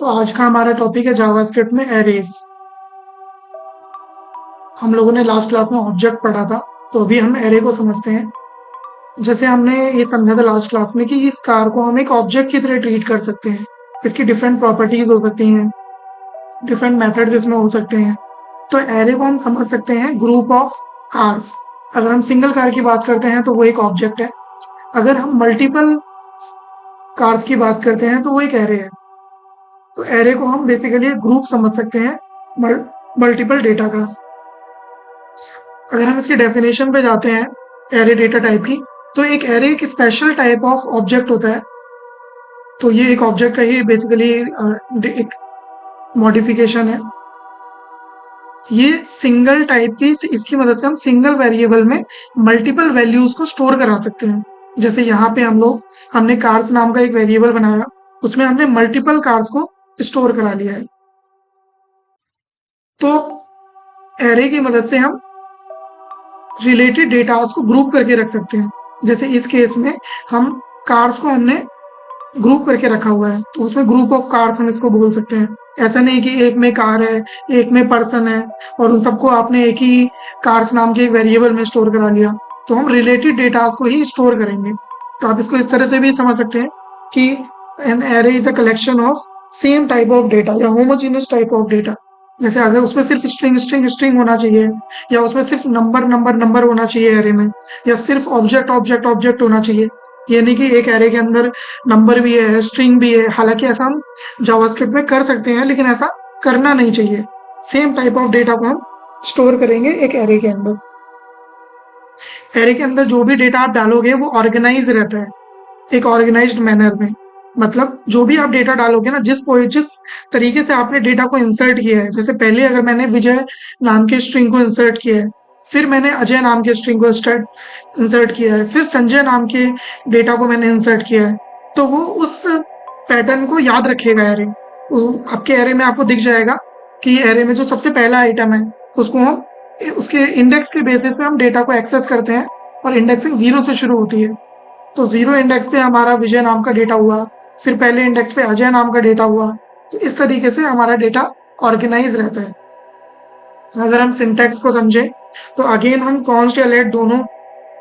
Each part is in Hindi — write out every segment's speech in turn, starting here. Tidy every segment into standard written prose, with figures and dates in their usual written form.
तो आज का हमारा टॉपिक है जावास्क्रिप्ट में एरेज। हम लोगों ने लास्ट क्लास में ऑब्जेक्ट पढ़ा था, तो अभी हम एरे को समझते हैं। जैसे हमने ये समझा था लास्ट क्लास में कि इस कार को हम एक ऑब्जेक्ट की तरह ट्रीट कर सकते हैं। इसकी डिफरेंट प्रॉपर्टीज हो सकती हैं, डिफरेंट मेथड्स इसमें हो सकते हैं। तो एरे को हम समझ सकते हैं ग्रुप ऑफ कार्स। अगर हम सिंगल कार की बात करते हैं तो वो एक ऑब्जेक्ट है। अगर हम मल्टीपल कार्स की बात करते हैं तो वो एक एरे है। तो एरे को हम बेसिकली एक ग्रुप समझ सकते हैं मल्टीपल डेटा का। अगर हम इसकी डेफिनेशन पे जाते हैं एरे डेटा टाइप की, तो एक एरे एक स्पेशल टाइप ऑफ ऑब्जेक्ट होता है। तो ये एक ऑब्जेक्ट का ही बेसिकली एक मॉडिफिकेशन है। ये सिंगल टाइप की, इसकी मदद से हम सिंगल वेरिएबल में मल्टीपल वैल्यूज को स्टोर करा सकते हैं। जैसे यहाँ पे हमने कार्स नाम का एक वेरिएबल बनाया, उसमें हमने मल्टीपल कार्स को स्टोर करा लिया है। तो एरे की मदद से हम रिलेटेड डेटास को ग्रुप करके रख सकते हैं। जैसे इस केस में हम कार्स को हमने ग्रुप करके रखा हुआ है, तो उसमें ग्रुप ऑफ कार्स हम इसको बोल सकते हैं। ऐसा नहीं कि एक में कार है, एक में पर्सन है और उन सबको आपने एक ही कार्स नाम के एक वेरिएबल में स्टोर करा लिया। तो हम रिलेटेड डेटास को ही स्टोर करेंगे। तो आप इसको इस तरह से भी समझ सकते हैं कि an array is a collection of same type of data या होमोजीनियस टाइप ऑफ डेटा। जैसे अगर उसमें सिर्फ स्ट्रिंग स्ट्रिंग स्ट्रिंग होना चाहिए, या उसमें सिर्फ नंबर नंबर नंबर होना चाहिए एरे में, या सिर्फ ऑब्जेक्ट ऑब्जेक्ट ऑब्जेक्ट होना चाहिए। ये नहीं कि एक एरे के अंदर नंबर भी है, स्ट्रिंग भी है। हालांकि ऐसा हम जावास्क्रिप्ट में कर सकते हैं, लेकिन ऐसा करना नहीं चाहिए। सेम टाइप ऑफ डेटा को हम स्टोर करेंगे एक एरे के अंदर। एरे के अंदर जो भी डेटा आप डालोगे वो ऑर्गेनाइज रहता है, एक ऑर्गेनाइज्ड मैनर में। मतलब जो भी आप डेटा डालोगे ना, जिस तरीके से आपने डेटा को इंसर्ट किया है, जैसे पहले अगर मैंने विजय नाम के स्ट्रिंग को इंसर्ट किया है, फिर मैंने अजय नाम के स्ट्रिंग को इंसर्ट किया है, फिर संजय नाम के डेटा को मैंने इंसर्ट किया है, तो वो उस पैटर्न को याद रखेगा एरे। आपके एरे में आपको दिख जाएगा कि एरे में जो सबसे पहला आइटम है, उसको हम उसके इंडेक्स के बेसिस पे हम डेटा को एक्सेस करते हैं, और इंडेक्सिंग 0 से शुरू होती है। तो 0 इंडेक्स पे हमारा विजय नाम का डेटा हुआ, फिर पहले इंडेक्स पे अजय नाम का डेटा हुआ। तो इस तरीके से हमारा डेटा ऑर्गेनाइज रहता है। अगर हम सिंटैक्स को समझें तो अगेन हम कॉन्स्ट या लेट दोनों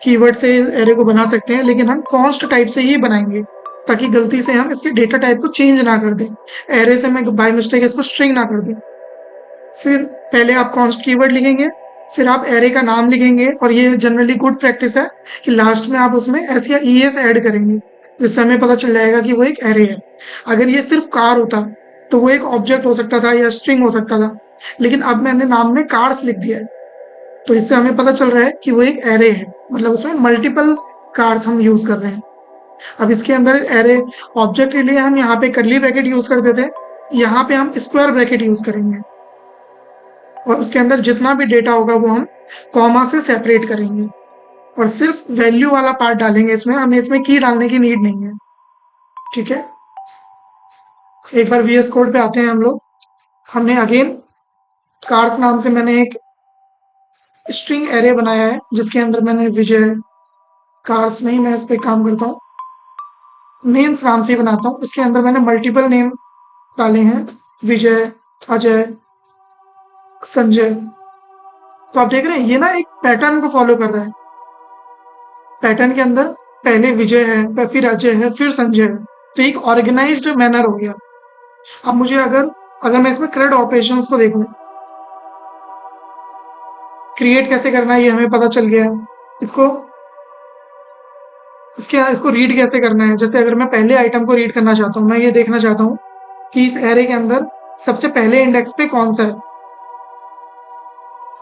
कीवर्ड से एरे को बना सकते हैं, लेकिन हम कॉन्स्ट टाइप से ही बनाएंगे, ताकि गलती से हम इसके डेटा टाइप को चेंज ना कर दें। एरे से मैं बाय मिस्टेक इसको स्ट्रिंग ना कर दूं। फिर पहले आप कॉन्स्ट कीवर्ड लिखेंगे, फिर आप एरे का नाम लिखेंगे, और ये जनरली गुड प्रैक्टिस है कि लास्ट में आप उसमें एस या ई एस ऐड करेंगे, जिससे हमें पता चल जाएगा कि वो एक एरे है। अगर ये सिर्फ कार होता तो वो एक ऑब्जेक्ट हो सकता था या स्ट्रिंग हो सकता था, लेकिन अब मैंने नाम में कार्स लिख दिया है, तो इससे हमें पता चल रहा है कि वो एक एरे है। मतलब उसमें मल्टीपल कार्स हम यूज कर रहे हैं। अब इसके अंदर एरे ऑब्जेक्ट के लिए हम यहाँ पे करली ब्रैकेट यूज करते थे, यहाँ पे हम स्क्वायर ब्रैकेट यूज करेंगे, और उसके अंदर जितना भी डेटा होगा वो हम कॉमा से सेपरेट करेंगे, और सिर्फ वैल्यू वाला पार्ट डालेंगे। इसमें हमें इसमें की डालने की नीड नहीं है। ठीक है, एक बार वीएस कोड पे आते हैं हम लोग। हमने अगेन कार्स नाम से मैंने एक स्ट्रिंग एरे बनाया है, जिसके अंदर मैंने विजय, कार्स नहीं, मैं इस पे काम करता हूँ, नेम्स नाम से ही बनाता हूँ। इसके अंदर मैंने मल्टीपल नेम डाले हैं, विजय, अजय, संजय। तो आप देख रहे हैं ये ना एक पैटर्न को फॉलो कर रहा है। पैटर्न के अंदर पहले विजय है, फिर अजय है, फिर संजय है। तो एक ऑर्गेनाइज्ड मैनर हो गया। अब मुझे अगर अगर मैं इसमें क्रेड ऑपरेशंस को देखूं, क्रिएट कैसे करना है ये हमें पता चल गया। इसको इसको रीड कैसे करना है, जैसे अगर मैं पहले आइटम को रीड करना चाहता हूँ, मैं ये देखना चाहता हूँ कि इस एरे के अंदर सबसे पहले इंडेक्स पे कौन सा है।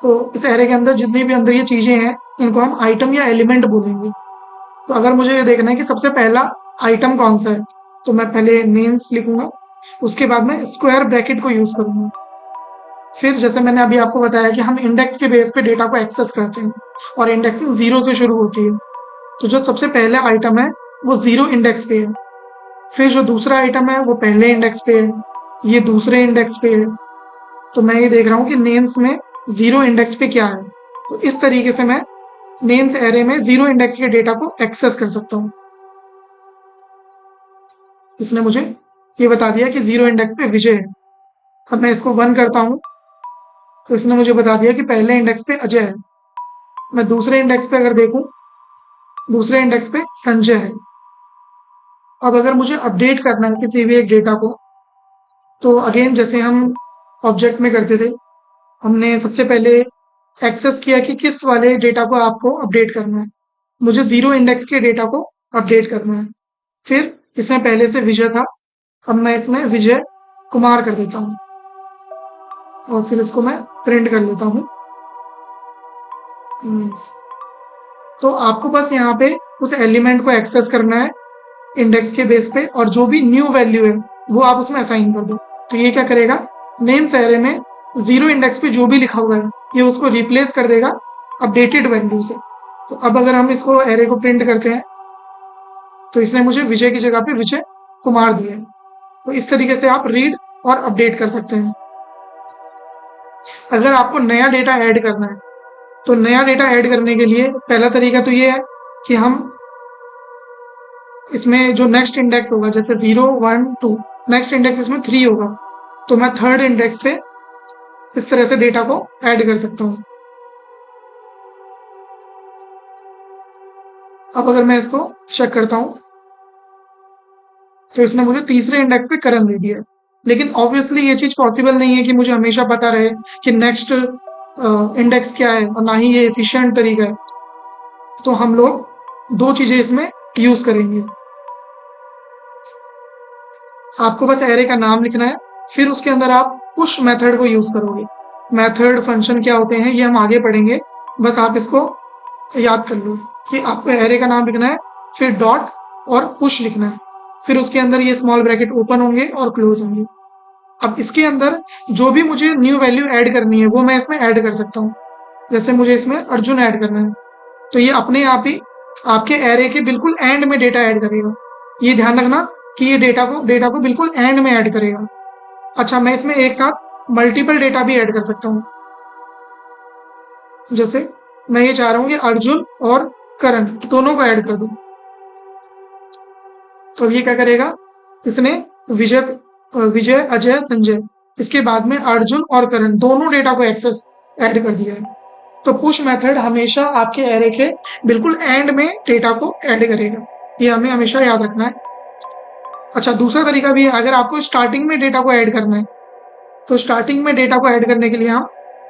तो इस एरे के अंदर जितनी भी अंदर ये चीजें हैं, इनको हम आइटम या एलिमेंट बोलेंगे। तो अगर मुझे ये देखना है कि सबसे पहला आइटम कौन सा है, तो मैं पहले नेम्स लिखूंगा, उसके बाद मैं स्क्वायर ब्रैकेट को यूज करूंगा। फिर जैसे मैंने अभी आपको बताया कि हम इंडेक्स के बेस पे डेटा को एक्सेस करते हैं, और इंडेक्सिंग 0 से शुरू होती है। तो जो सबसे पहला आइटम है वो 0 इंडेक्स पे है, फिर जो दूसरा आइटम है वो पहले इंडेक्स पे है, ये दूसरे इंडेक्स पे है। तो मैं ये देख रहा हूँ कि नेम्स में 0 इंडेक्स पे क्या है। तो इस तरीके से मैं नेम्स एरे में 0 इंडेक्स के डेटा को एक्सेस कर सकता हूँ। इसने मुझे ये बता दिया कि 0 इंडेक्स पे विजय है। अब मैं इसको 1 करता हूँ तो इसने मुझे बता दिया कि पहले इंडेक्स पे अजय है। मैं दूसरे इंडेक्स पे अगर देखूं, दूसरे इंडेक्स पे संजय है। अब अगर मुझे अपडेट करना है किसी भी एक डेटा को, तो अगेन जैसे हम ऑब्जेक्ट में करते थे, हमने सबसे पहले एक्सेस किया कि किस वाले डेटा को आपको अपडेट करना है। मुझे 0 इंडेक्स के डेटा को अपडेट करना है। फिर इसमें पहले से विजय था, अब मैं इसमें विजय कुमार कर देता हूँ और फिर इसको मैं प्रिंट कर लेता हूँ। तो आपको बस यहाँ पे उस एलिमेंट को एक्सेस करना है इंडेक्स के बेस पे, और जो भी न्यू वैल्यू है वो आप उसमें असाइन कर दो। तो ये क्या करेगा, नेम्स एरे में 0 इंडेक्स पे जो भी लिखा हुआ है ये उसको रिप्लेस कर देगा अपडेटेड वैल्यू से। तो अब अगर हम इसको एरे को प्रिंट करते हैं तो इसने मुझे विजय की जगह पे विजय कुमार दिया है। तो इस तरीके से आप रीड और अपडेट कर सकते हैं। अगर आपको नया डेटा ऐड करना है तो नया डेटा ऐड करने के लिए पहला तरीका तो ये है कि हम इसमें जो नेक्स्ट इंडेक्स होगा, जैसे 0 1 2, नेक्स्ट इंडेक्स इसमें 3 होगा, तो मैं थर्ड इंडेक्स पे इस तरह से डेटा को ऐड कर सकता हूँ। अब अगर मैं इसको चेक करता हूँ तो इसने मुझे तीसरे इंडेक्स पे करण दे दिया है। लेकिन ऑब्वियसली ये चीज पॉसिबल नहीं है कि मुझे हमेशा पता रहे कि नेक्स्ट इंडेक्स क्या है, और ना ही ये एफिशिएंट तरीका है। तो हम लोग दो चीजें इसमें यूज करेंगे। आपको बस एरे का नाम लिखना है, फिर उसके अंदर आप पुश मेथड को यूज करोगे। मेथड फंक्शन क्या होते हैं ये हम आगे पढ़ेंगे, बस आप इसको याद कर लो कि आपको एरे का नाम लिखना है, फिर डॉट और पुश लिखना है, फिर उसके अंदर ये स्मॉल ब्रैकेट ओपन होंगे और क्लोज होंगे। अब इसके अंदर जो भी मुझे न्यू वैल्यू ऐड करनी है वो मैं इसमें ऐड कर सकता हूँ। जैसे मुझे इसमें अर्जुन ऐड करना है तो ये अपने आप ही आपके एरे के बिल्कुल एंड में डेटा ऐड करेगा। ये ध्यान रखना कि ये डेटा को बिल्कुल एंड में ऐड करेगा। अच्छा, मैं इसमें एक साथ मल्टीपल डेटा भी ऐड कर सकता हूँ। जैसे मैं ये चाह रहा हूँ कि अर्जुन और करण दोनों को ऐड कर दूं, तो ये क्या करेगा, इसने विजय विजय अजय संजय, इसके बाद में अर्जुन और करण दोनों डेटा को एक्सेस ऐड कर दिया है। तो पुश मेथड हमेशा आपके एरे के बिल्कुल एंड में डेटा को ऐड करेगा, ये हमें हमेशा याद रखना है। अच्छा, दूसरा तरीका भी है, अगर आपको स्टार्टिंग में डेटा को ऐड करना है तो स्टार्टिंग में डेटा को ऐड करने के लिए हम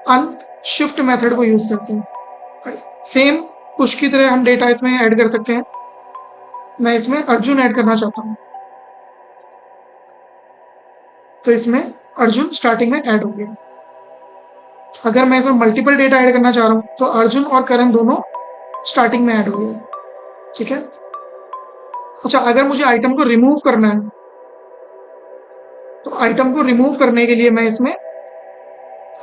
अनशिफ्ट मेथड को यूज करते हैं। सेम पुश की तरह हम डेटा इसमें ऐड कर सकते हैं। मैं इसमें अर्जुन ऐड करना चाहता हूँ तो इसमें अर्जुन स्टार्टिंग में ऐड हो गया। अगर मैं इसमें मल्टीपल डेटा ऐड करना चाह रहा हूँ तो अर्जुन और करण दोनों स्टार्टिंग में ऐड हो गए। ठीक है। अच्छा, अगर मुझे आइटम को रिमूव करना है तो आइटम को रिमूव करने के लिए मैं इसमें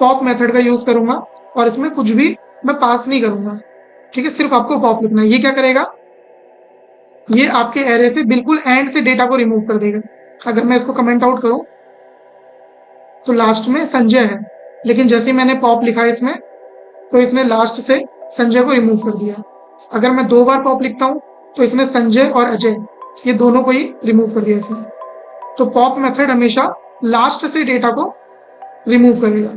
पॉप मेथड का यूज करूंगा और इसमें कुछ भी मैं पास नहीं करूंगा। ठीक है, सिर्फ आपको पॉप लिखना है। ये क्या करेगा, ये आपके एरे से बिल्कुल एंड से डेटा को रिमूव कर देगा। अगर मैं इसको कमेंट आउट करूं तो लास्ट में संजय है, लेकिन जैसे ही मैंने पॉप लिखा इसमें तो इसने लास्ट से संजय को रिमूव कर दिया। अगर मैं 2 बार पॉप लिखता हूं तो इसने संजय और अजय ये दोनों को ही रिमूव कर दिया इसने। तो पॉप मेथड हमेशा लास्ट से डेटा को रिमूव करेगा।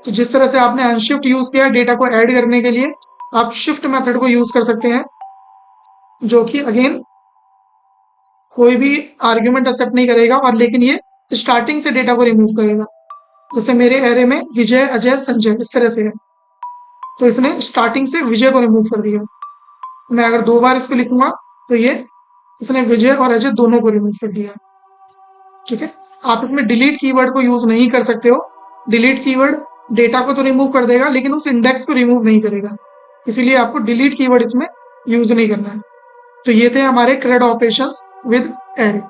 तो जिस तरह से आपने अनशिफ्ट यूज किया डेटा को ऐड करने के लिए, आप शिफ्ट मेथड को यूज कर सकते हैं, जो कि अगेन कोई भी आर्ग्यूमेंट एक्सेप्ट नहीं करेगा, और लेकिन ये स्टार्टिंग से डेटा को रिमूव करेगा। जैसे मेरे एरे में विजय अजय संजय इस तरह से है, तो इसने स्टार्टिंग से विजय को रिमूव कर दिया। मैं अगर 2 बार इसको लिखूंगा तो ये इसने विजय और अजय दोनों को रिमूव कर दिया। ठीक है, आप इसमें डिलीट कीवर्ड को यूज नहीं कर सकते हो। डिलीट कीवर्ड डेटा को तो रिमूव कर देगा लेकिन उस इंडेक्स को रिमूव नहीं करेगा, इसीलिए आपको डिलीट कीवर्ड इसमें यूज नहीं करना है। तो ये थे हमारे CRUD ऑपरेशंस विद एरे।